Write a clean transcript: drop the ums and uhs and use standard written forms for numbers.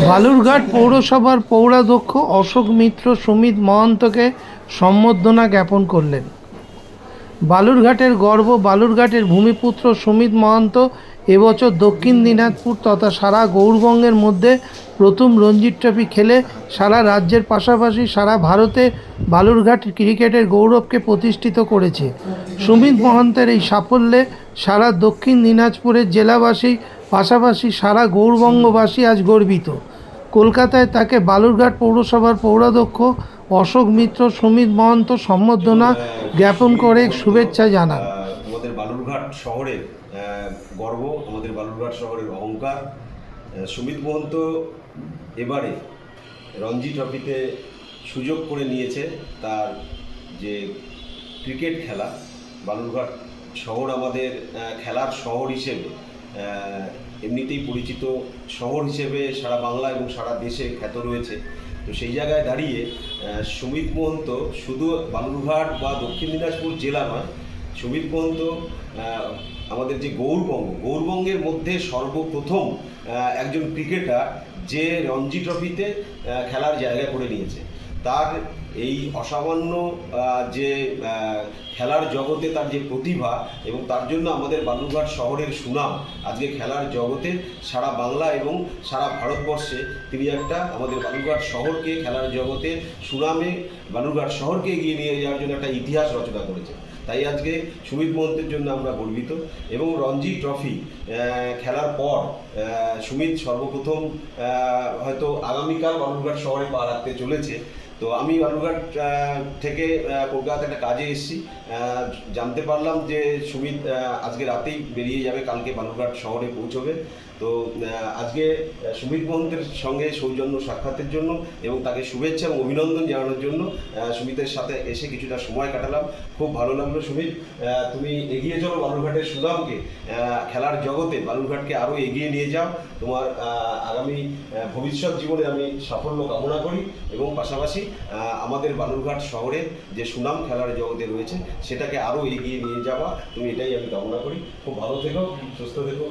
বালুরঘাট পৌরসভার পৌরাধ্যক্ষ অশোক মিত্র সুমিত মহন্তকে সম্বর্ধনা জ্ঞাপন করলেন। বালুরঘাটের গর্ব বালুরঘাটের ভূমিপুত্র সুমিত মহন্ত এবছর দক্ষিণ দিনাজপুর তথা সারা গৌরবঙ্গের মধ্যে প্রথম রঞ্জি ট্রফি খেলে সারা রাজ্যের পাশাপাশি সারা ভারতে বালুরঘাট ক্রিকেটের গৌরবকে প্রতিষ্ঠিত করেছে। সুমিত মহন্তের এই সাফল্যে সারা দক্ষিণ দিনাজপুরের জেলাবাসী পাশাপাশি সারা গৌরবঙ্গবাসী আজ গর্বিত। কলকাতায় তাকে বালুরঘাট পৌরসভার পৌরাধ্যক্ষ অশোক মিত্র সুমিত মহন্ত সম্বর্ধনা জ্ঞাপন করে শুভেচ্ছা জানান। আমাদের বালুরঘাট শহরের গর্ব, আমাদের বালুরঘাট শহরের অহংকার সুমিত মহন্ত এবারে রঞ্জি ট্রফিতে সুযোগ করে নিয়েছে। তার যে ক্রিকেট খেলা, বালুরঘাট শহর আমাদের খেলার শহর হিসেবে এমনিতেই পরিচিত শহর হিসেবে সারা বাংলা এবং সারা দেশে খ্যাত রয়েছে। তো সেই জায়গায় দাঁড়িয়ে সুমিত মহন্ত শুধু বালুরঘাট বা দক্ষিণ দিনাজপুর জেলা নয়, সুমিত মহন্ত আমাদের যে গৌরবঙ্গের মধ্যে সর্বপ্রথম একজন ক্রিকেটার যে রঞ্জি ট্রফিতে খেলার জায়গা করে নিয়েছে। তার এই অসামান্য যে খেলার জগতে তার যে প্রতিভা এবং তার জন্য আমাদের বালুরঘাট শহরের সুনাম আজকে খেলার জগতে সারা বাংলা এবং সারা ভারতবর্ষে তিনি একটা আমাদের বালুরঘাট শহরকে খেলার জগতে সুনামে বালুরঘাট শহরকে এগিয়ে নিয়ে যাওয়ার জন্য একটা ইতিহাস রচনা করেছে। তাই আজকে সুমিত মহন্তের জন্য আমরা গর্বিত। এবং রঞ্জি ট্রফি খেলার পর সুমিত সর্বপ্রথম হয়তো আগামীকাল বালুরঘাট শহরে পা রাখতে চলেছে। তো আমি বালুরঘাট থেকে কলকাতাতে একটা কাজে এসেছি, জানতে পারলাম যে সুমিত আজকে রাতেই বেরিয়ে যাবে, কালকে বালুরঘাট শহরে পৌঁছবে। তো আজকে সুমিত মহন্তের সঙ্গে সৌজন্য সাক্ষাতের জন্য এবং তাকে শুভেচ্ছা এবং অভিনন্দন জানানোর জন্য সুমিতের সাথে এসে কিছুটা সময় কাটালাম। খুব ভালো লাগলো। সুমিত, তুমি এগিয়ে চলো বালুরঘাটের সুনামকে, খেলার জগতে বালুরঘাটকে আরও এগিয়ে নিয়ে যাও। তোমার আগামী ভবিষ্যৎ জীবনে আমি সাফল্য কামনা করি এবং পাশাপাশি আমাদের বালুরঘাট শহরে যে সুনাম খেলার জগতে রয়েছে সেটাকে আরও এগিয়ে নিয়ে যাওয়া, তুমি এটাই আমি কামনা করি। খুব ভালো থেকো, সুস্থ থেকো।